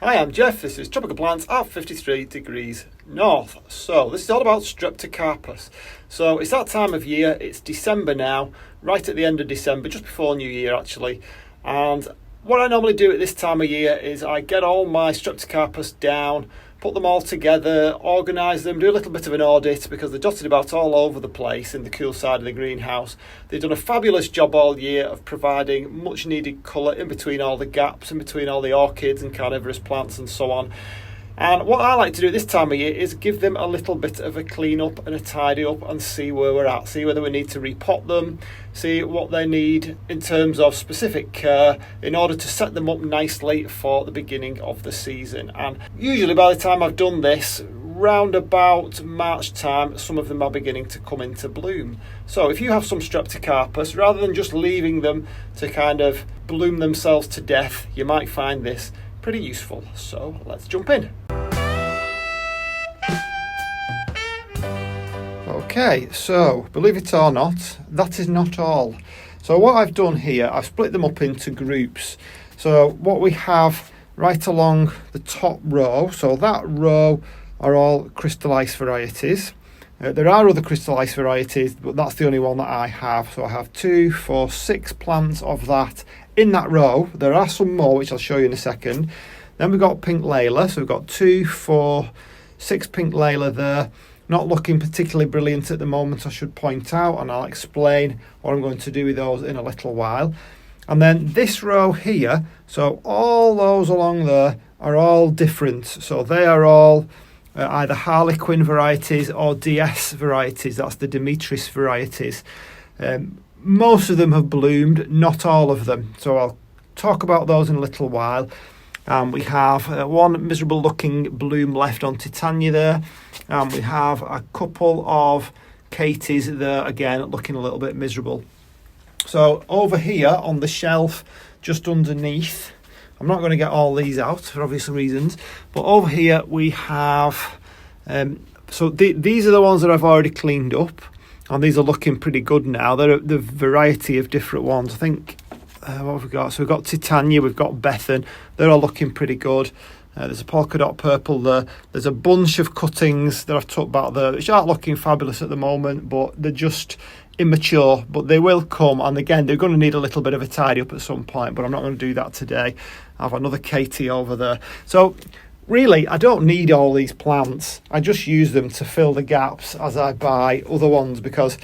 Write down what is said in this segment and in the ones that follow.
Hi, I'm Jeff. This is Tropical Plants at 53 degrees north. So this is all about Streptocarpus. So it's that time of year. It's December now, right at the end of December, just before New Year actually. And what I normally do at this time of year is I get all my Streptocarpus down, put them all together, organise them, do a little bit of an audit because they're dotted about all over the place in the cool side of the greenhouse. They've done a fabulous job all year of providing much needed colour in between all the gaps, in between all the orchids and carnivorous plants and so on. And what I like to do this time of year is give them a little bit of a clean up and a tidy up and see where we're at, see whether we need to repot them, see what they need in terms of specific care in order to set them up nicely for the beginning of the season. And usually by the time I've done this, round about March time, some of them are beginning to come into bloom. So if you have some Streptocarpus, rather than just leaving them to kind of bloom themselves to death, you might find this pretty useful. So let's jump in. Okay, so believe it or not, that is not all. So what I've done here, I've split them up into groups. So what we have right along the top row, so that row are all crystallised varieties. There are other crystallised varieties, but that's the only one that I have. So I have 2, 4, 6 plants of that in that row. There are some more, which I'll show you in a second. Then we've got pink Layla. So we've got 2, 4, 6 pink Layla there. Not looking particularly brilliant at the moment, I should point out, and I'll explain what I'm going to do with those in a little while. And then this row here, so all those along there are all different. So they are all either Harlequin varieties or DS varieties. That's the Demetris varieties. Most of them have bloomed, not all of them. So I'll talk about those in a little while. We have one miserable looking bloom left on Titania there. We have a couple of Katies there, again looking a little bit miserable. So over here on the shelf just underneath, I'm not going to get all these out for obvious reasons, but over here we have, these are the ones that I've already cleaned up, and these are looking pretty good now. They're the variety of different ones. I think, what have we got? So we've got Titania, we've got Bethan, they're all looking pretty good. There's a polka dot purple there. There's a bunch of cuttings that I've talked about there, which aren't looking fabulous at the moment, but they're just immature, but they will come. And again, they're going to need a little bit of a tidy up at some point, but I'm not going to do that today. I have another Katie over there. So really, I don't need all these plants. I just use them to fill the gaps as I buy other ones, because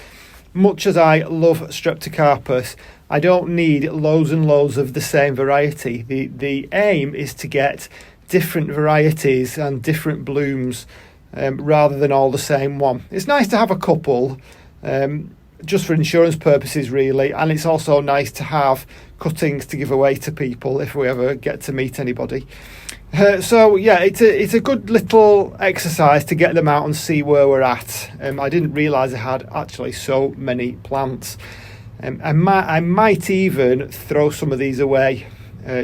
much as I love Streptocarpus, I don't need loads and loads of the same variety. The aim is to get different varieties and different blooms rather than all the same one. It's nice to have a couple just for insurance purposes really, and it's also nice to have cuttings to give away to people if we ever get to meet anybody. So yeah, it's a good little exercise to get them out and see where we're at. I didn't realise I had actually so many plants. I might even throw some of these away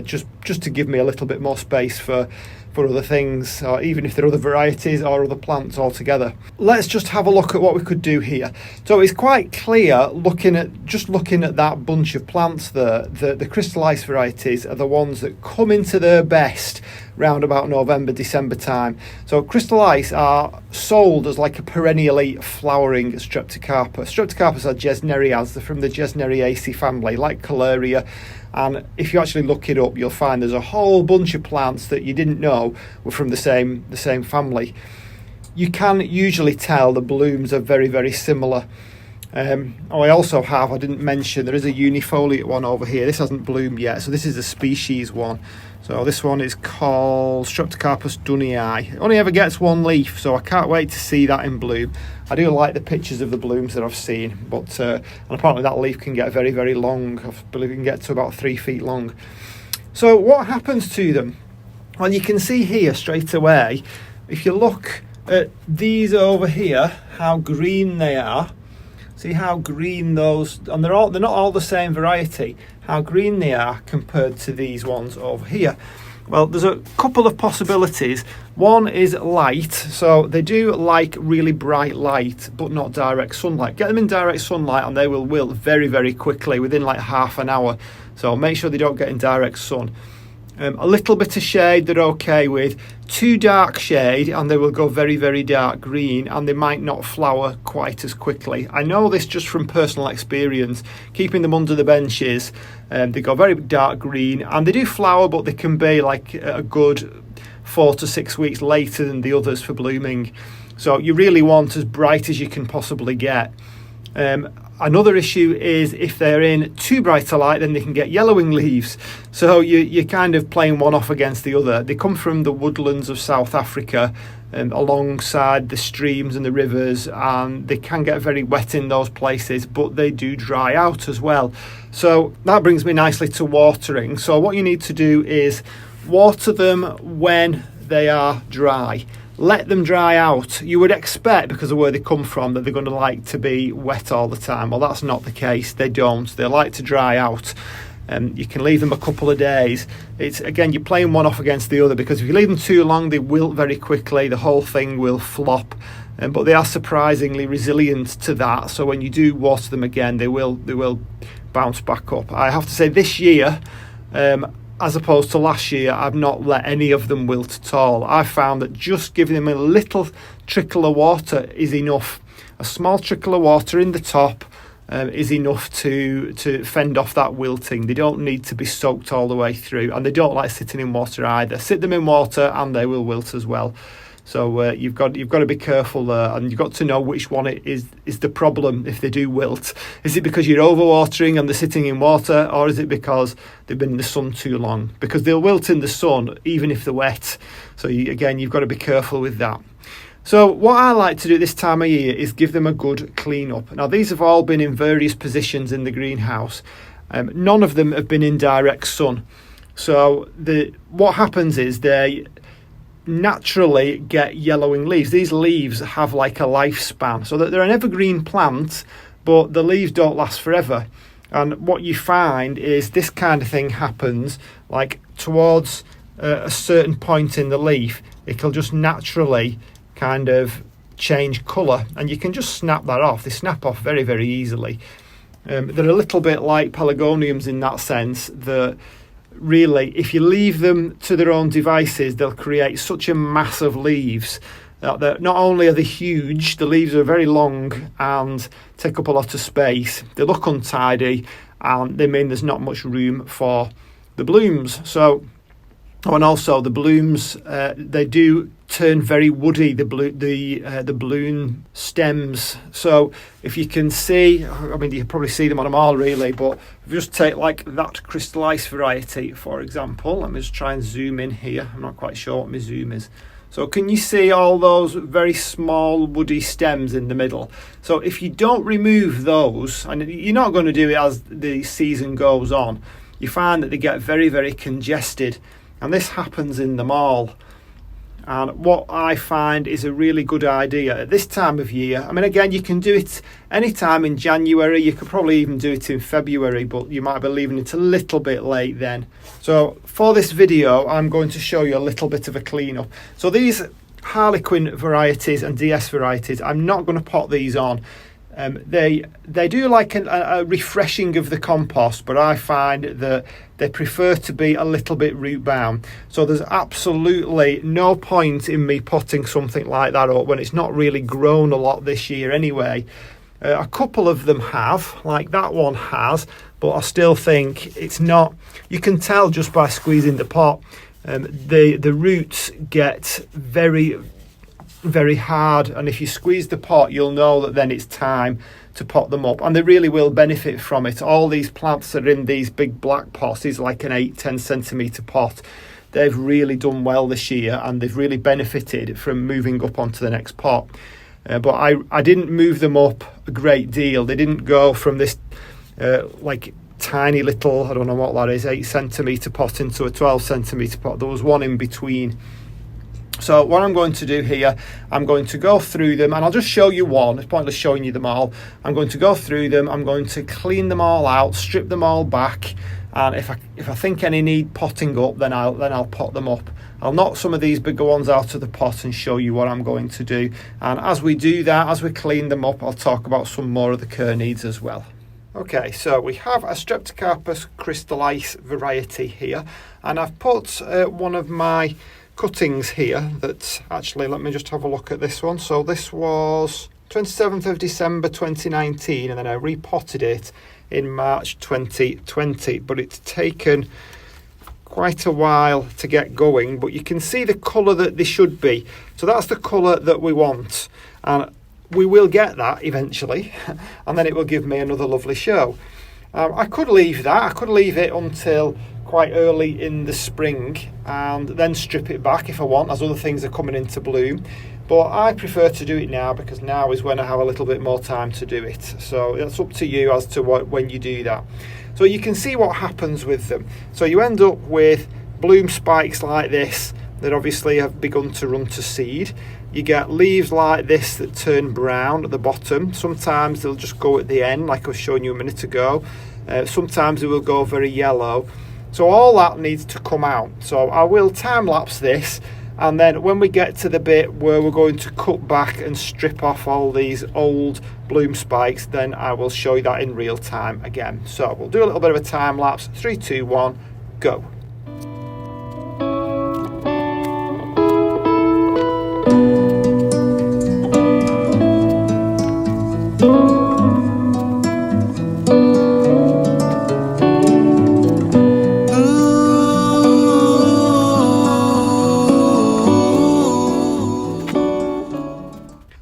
just to give me a little bit more space for other things, or even if there are other varieties or other plants altogether. Let's just have a look at what we could do here. So it's quite clear looking at that bunch of plants there, the crystallised varieties are the ones that come into their best round about November, December time. So crystallised are sold as like a perennially flowering Streptocarpus. Streptocarpus are Gesnerias, they're from the Gesneriaceae family, like Caleria. And if you actually look it up, you'll find there's a whole bunch of plants that you didn't know were from the same family. You can usually tell the blooms are very, very similar. I also have, I didn't mention, there is a unifoliate one over here. This hasn't bloomed yet, so this is a species one. So this one is called Streptocarpus Dunnii. It only ever gets one leaf, so I can't wait to see that in bloom. I do like the pictures of the blooms that I've seen, but and apparently that leaf can get very, very long. I believe it can get to about 3 feet long. So what happens to them? Well, you can see here straight away, if you look at these over here, how green they are. See how green those, and they're not all the same variety, how green they are compared to these ones over here. Well, there's a couple of possibilities. One is light, so they do like really bright light, but not direct sunlight. Get them in direct sunlight and they will wilt very, very quickly, within like half an hour. So make sure they don't get in direct sun. A little bit of shade they're okay with. Too dark shade and they will go very, very dark green, and they might not flower quite as quickly. I know this just from personal experience. Keeping them under the benches, they go very dark green and they do flower, but they can be like a good 4 to 6 weeks later than the others for blooming. So you really want as bright as you can possibly get. Another issue is if they're in too bright a light, then they can get yellowing leaves. So you're kind of playing one off against the other. They come from the woodlands of South Africa, alongside the streams and the rivers, and they can get very wet in those places, but they do dry out as well. So that brings me nicely to watering. So what you need to do is water them when they are dry. Let them dry out. You would expect, because of where they come from, that they're going to like to be wet all the time. Well, that's not the case. They don't. They like to dry out. You can leave them a couple of days. It's again, you're playing one off against the other, because if you leave them too long, they wilt very quickly. The whole thing will flop. But they are surprisingly resilient to that. So when you do water them again, they will bounce back up. I have to say, this year, as opposed to last year, I've not let any of them wilt at all. I found that just giving them a little trickle of water is enough. A small trickle of water in the top is enough to fend off that wilting. They don't need to be soaked all the way through, and they don't like sitting in water either. Sit them in water and they will wilt as well. So you've got to be careful there, and you've got to know which one it is the problem if they do wilt. Is it because you're overwatering and they're sitting in water, or is it because they've been in the sun too long? Because they'll wilt in the sun even if they're wet. So you've got to be careful with that. So what I like to do this time of year is give them a good clean up. Now these have all been in various positions in the greenhouse. None of them have been in direct sun. So what happens is they naturally get yellowing leaves. These leaves have like a lifespan, so that they're an evergreen plant, but the leaves don't last forever. And what you find is this kind of thing happens like towards a certain point in the leaf. It'll just naturally kind of change colour, and you can just snap that off. They snap off very, very easily. They're a little bit like pelargoniums in that sense, that really, if you leave them to their own devices, they'll create such a mass of leaves that not only are they huge, the leaves are very long and take up a lot of space. They look untidy, and they mean there's not much room for the blooms. So, and also the blooms, they do turn very woody, the bloom stems. So if you can see, I mean, you can probably see them on them all really, but if you just take like that crystal ice variety, for example. Let me just try and zoom in here. I'm not quite sure what my zoom is. So can you see all those very small woody stems in the middle? So if you don't remove those, and you're not going to do it as the season goes on, you find that they get very, very congested. And this happens in them all. And what I find is a really good idea at this time of year. I mean, again, you can do it any time in January. You could probably even do it in February, but you might be leaving it a little bit late then. So for this video, I'm going to show you a little bit of a cleanup. So these Harlequin varieties and DS varieties, I'm not going to pot these on. They do like a refreshing of the compost, but I find that they prefer to be a little bit root bound. So there's absolutely no point in me potting something like that up when it's not really grown a lot this year anyway. A couple of them have, like that one has, but I still think it's not. You can tell just by squeezing the pot. The roots get very, very hard, and if you squeeze the pot, you'll know that then it's time to pot them up, and they really will benefit from it. All these plants that are in these big black pots, is like an 8-10 centimetre pot. They've really done well this year, and they've really benefited from moving up onto the next pot. But I didn't move them up a great deal. They didn't go from this like tiny little, I don't know what that is, 8 centimetre pot into a 12 centimetre pot. There was one in between. So what I'm going to do here, I'm going to go through them, and I'll just show you one. It's pointless showing you them all. I'm going to go through them. I'm going to clean them all out, strip them all back, and if I think any need potting up, then I'll pot them up. I'll knock some of these bigger ones out of the pot and show you what I'm going to do. And as we do that, as we clean them up, I'll talk about some more of the care needs as well. Okay, so we have a Streptocarpus crystallis variety here, and I've put one of my cuttings here that actually, let me just have a look at this one. So this was 27th of December 2019, and then I repotted it in March 2020, but it's taken quite a while to get going, but you can see the colour that they should be. So that's the colour that we want, and we will get that eventually, and then it will give me another lovely show. I could leave that, I could leave it until quite early in the spring and then strip it back if I want, as other things are coming into bloom. But I prefer to do it now, because now is when I have a little bit more time to do it. So it's up to you as to when you do that. So you can see what happens with them. So you end up with bloom spikes like this that obviously have begun to run to seed. You get leaves like this that turn brown at the bottom. Sometimes they'll just go at the end, like I was showing you a minute ago. Sometimes it will go very yellow. So all that needs to come out. So I will time lapse this, and then when we get to the bit where we're going to cut back and strip off all these old bloom spikes, then I will show you that in real time again. So we'll do a little bit of a time lapse. 3, 2, 1, go.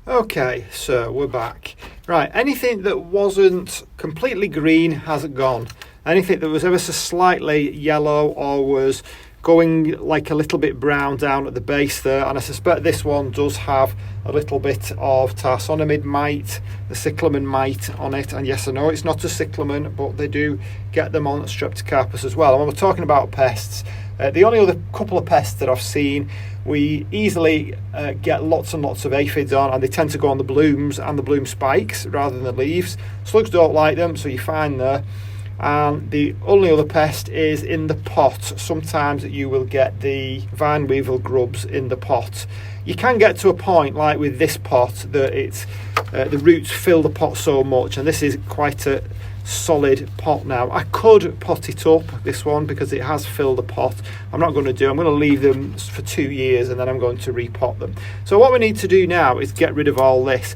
Okay, so we're back. Right, anything that wasn't completely green has gone. Anything that was ever so slightly yellow or was going like a little bit brown down at the base there, and I suspect this one does have a little bit of tarsonomid mite, the cyclamen mite on it. And yes, I know it's not a cyclamen, but they do get them on Streptocarpus as well. And when we're talking about pests, the only other couple of pests that I've seen we easily get lots and lots of aphids on, and they tend to go on the blooms and the bloom spikes rather than the leaves. Slugs don't like them, so you're fine there. And the only other pest is in the pot. Sometimes you will get the vine weevil grubs in the pot. You can get to a point like with this pot that it's the roots fill the pot so much, and this is quite a solid pot now. I could pot it up, this one, because it has filled the pot. I'm not going to do. I'm going to leave them for 2 years and then I'm going to repot them. So what we need to do now is get rid of all this.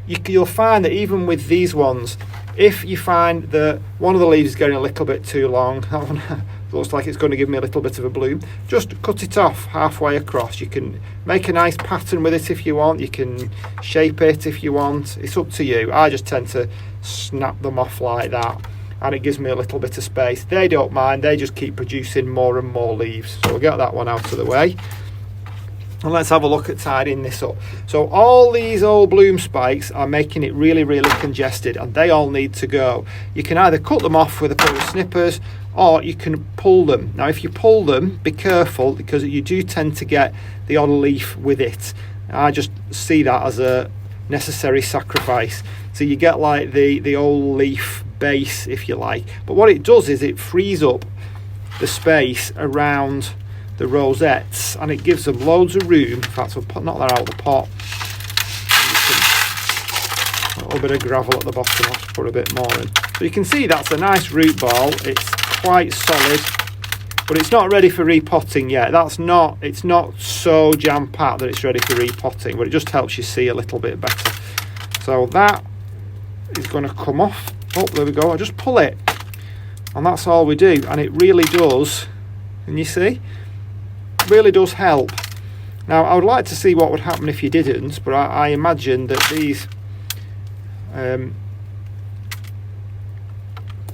You'll find that even with these ones, if you find that one of the leaves is getting a little bit too long, that one looks like it's going to give me a little bit of a bloom, just cut it off halfway across. You can make a nice pattern with it if you want. You can shape it if you want. It's up to you. I just tend to snap them off like that, and it gives me a little bit of space. They don't mind. They just keep producing more and more leaves. So we'll get that one out of the way. And let's have a look at tidying this up. So all these old bloom spikes are making it really, really congested, and they all need to go. You can either cut them off with a pair of snippers, or you can pull them. Now if you pull them, be careful, because you do tend to get the odd leaf with it. I just see that as a necessary sacrifice. So you get like the old leaf base, if you like. But what it does is it frees up the space around the rosettes, and it gives them loads of room. In fact, we'll knock that out of the pot. A little bit of gravel at the bottom. I'll just put a bit more in. So you can see that's a nice root ball. It's quite solid, but it's not ready for repotting yet. It's not so jam-packed that it's ready for repotting, but it just helps you see a little bit better. So that is going to come off. Oh, there we go. I just pull it, and that's all we do, and it really does. Can you see? Really does help. Now I would like to see what would happen if you didn't, but I imagine that these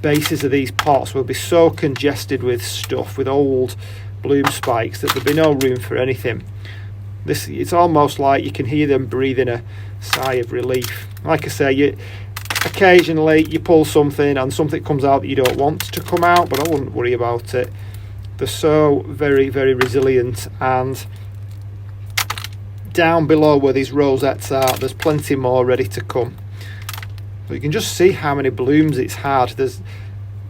bases of these pots will be so congested with stuff, with old bloom spikes, that there'll be no room for anything. It's almost like you can hear them breathing a sigh of relief. Like I say, occasionally you pull something and something comes out that you don't want to come out, but I wouldn't worry about it. They're so very, very resilient, and down below where these rosettes are, there's plenty more ready to come. So you can just see how many blooms it's had. There's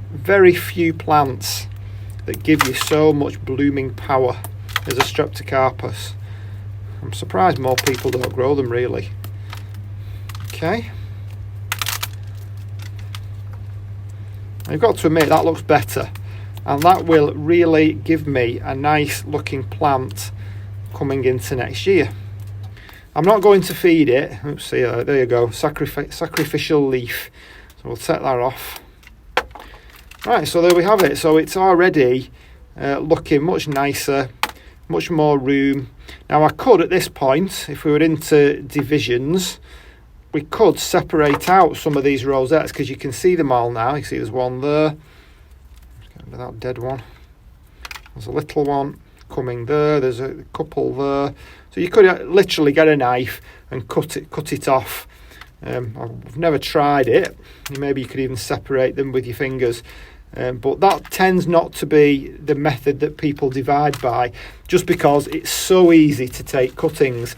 very few plants that give you so much blooming power as a Streptocarpus. I'm surprised more people don't grow them, really. Okay. I've got to admit that looks better, and that will really give me a nice looking plant coming into next year. I'm not going to feed it. Oops, see, there you go, sacrificial leaf. So we'll set that off. Right, so there we have it. So it's already looking much nicer, much more room. Now I could, at this point, if we were into divisions, we could separate out some of these rosettes, because you can see them all now. You see there's one there. Let's get rid of that dead one. There's a little one coming there. There's a couple there. So you could literally get a knife and cut it off. I've never tried it. Maybe you could even separate them with your fingers. But that tends not to be the method that people divide by, just because it's so easy to take cuttings.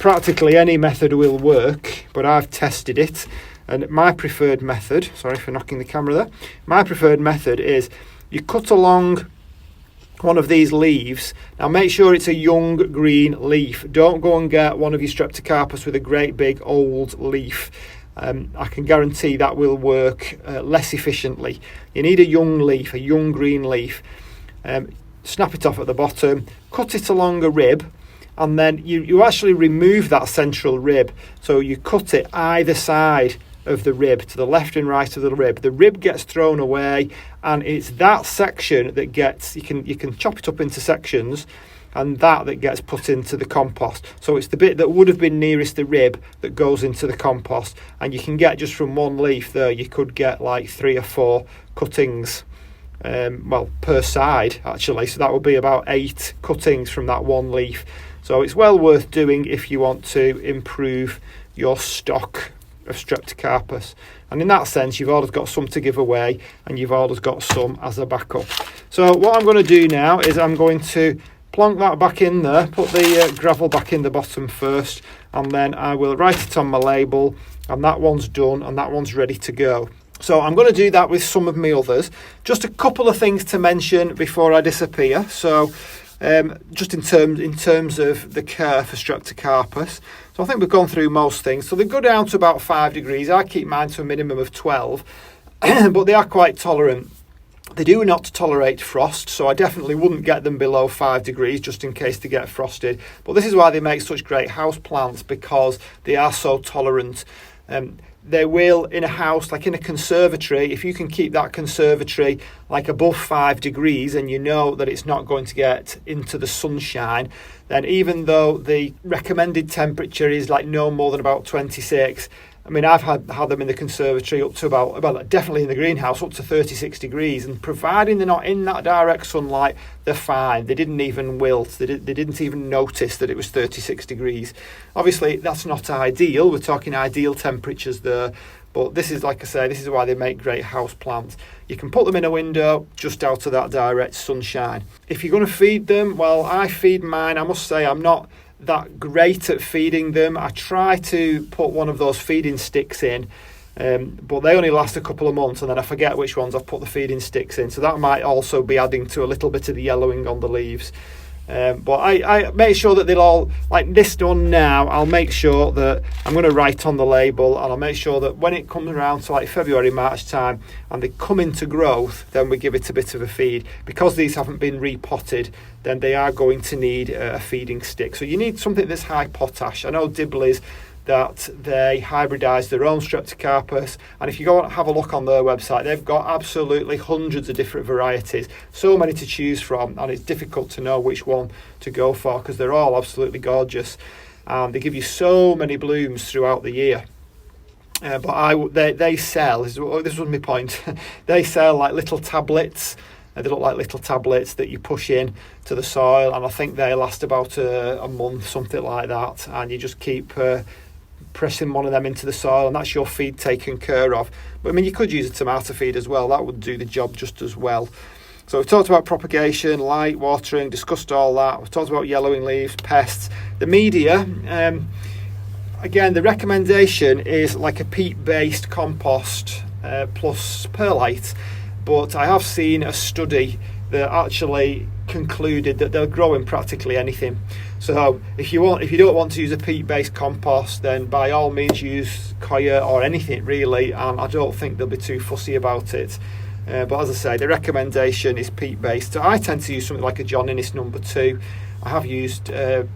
Practically any method will work, but I've tested it, and my preferred method, sorry for knocking the camera there, my preferred method is you cut along one of these leaves. Now make sure it's a young green leaf. Don't go and get one of your Streptocarpus with a great big old leaf. I can guarantee that will work less efficiently. You need a young leaf, a young green leaf. Snap it off at the bottom, cut it along a rib, and then you actually remove that central rib. So you cut it either side of the rib, to the left and right of the rib. The rib gets thrown away, and it's that section that gets, you can chop it up into sections, and that gets put into the compost. So it's the bit that would have been nearest the rib that goes into the compost, and you can get, just from one leaf there, you could get like 3 or 4 cuttings, well, per side actually, so that would be about 8 cuttings from that one leaf. So it's well worth doing if you want to improve your stock of Streptocarpus, and in that sense you've always got some to give away, and you've always got some as a backup. So what I'm going to do now is I'm going to plonk that back in there, put the gravel back in the bottom first, and then I will write it on my label, and that one's done and that one's ready to go. So I'm going to do that with some of my others. Just a couple of things to mention before I disappear. So just in terms of the care for Streptocarpus. So I think we've gone through most things. So they go down to about 5 degrees. I keep mine to a minimum of 12, but they are quite tolerant. They do not tolerate frost, so I definitely wouldn't get them below 5 degrees just in case they get frosted. But this is why they make such great house plants, because they are so tolerant. They will, in a house, like in a conservatory, if you can keep that conservatory like above 5 degrees and you know that it's not going to get into the sunshine, then even though the recommended temperature is like no more than about 26, I mean, I've had them in the conservatory up to about definitely in the greenhouse, up to 36 degrees. And providing they're not in that direct sunlight, they're fine. They didn't even wilt. They didn't even notice that it was 36 degrees. Obviously, that's not ideal. We're talking ideal temperatures there. But this is, like I say, this is why they make great house plants. You can put them in a window just out of that direct sunshine. If you're going to feed them, well, I feed mine. I must say I'm not that great at feeding them. I try to put one of those feeding sticks in, but they only last a couple of months, and then I forget which ones I've put the feeding sticks in, so that might also be adding to a little bit of the yellowing on the leaves. But I make sure that they'll all, like this one now, I'll make sure that I'm going to write on the label, and I'll make sure that when it comes around to like February, March time and they come into growth, then we give it a bit of a feed. Because these haven't been repotted, then they are going to need a feeding stick. So you need something that's high potash. I know Dibley's, that they hybridise their own Streptocarpus, and if you go and have a look on their website, they've got absolutely hundreds of different varieties, so many to choose from, and it's difficult to know which one to go for because they're all absolutely gorgeous, and they give you so many blooms throughout the year. But they sell, this was my point, they sell like little tablets. They look like little tablets that you push in to the soil, and I think they last about a month, something like that, and you just keep pressing one of them into the soil, and that's your feed taken care of. But I mean, you could use a tomato feed as well. That would do the job just as well. So we've talked about propagation, light, watering, discussed all that. We've talked about yellowing leaves, pests. The media, again, the recommendation is like a peat-based compost plus perlite. But I have seen a study that actually concluded that they'll grow in practically anything. So if you don't want to use a peat-based compost, then by all means use coir or anything really, and I don't think they'll be too fussy about it. But as I say, the recommendation is peat-based. So I tend to use something like a John Innes number 2. I have used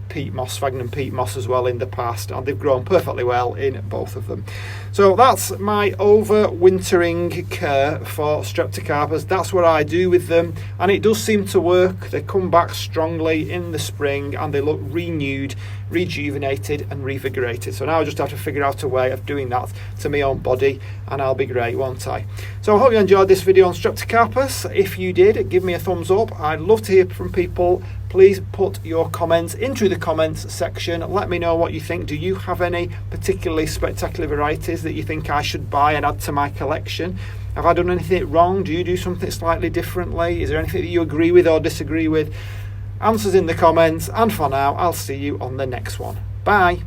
peat moss, sphagnum peat moss as well in the past, and they've grown perfectly well in both of them. So that's my overwintering care for Streptocarpus. That's what I do with them, and it does seem to work. They come back strongly in the spring and they look renewed, rejuvenated and revigorated. So now I just have to figure out a way of doing that to my own body, and I'll be great, won't I? So I hope you enjoyed this video on Streptocarpus. If you did, give me a thumbs up. I'd love to hear from people. Please put your comments into the comments section. Let me know what you think. Do you have any particularly spectacular varieties that you think I should buy and add to my collection? Have I done anything wrong? Do you do something slightly differently? Is there anything that you agree with or disagree with? Answers in the comments, and for now, I'll see you on the next one. Bye.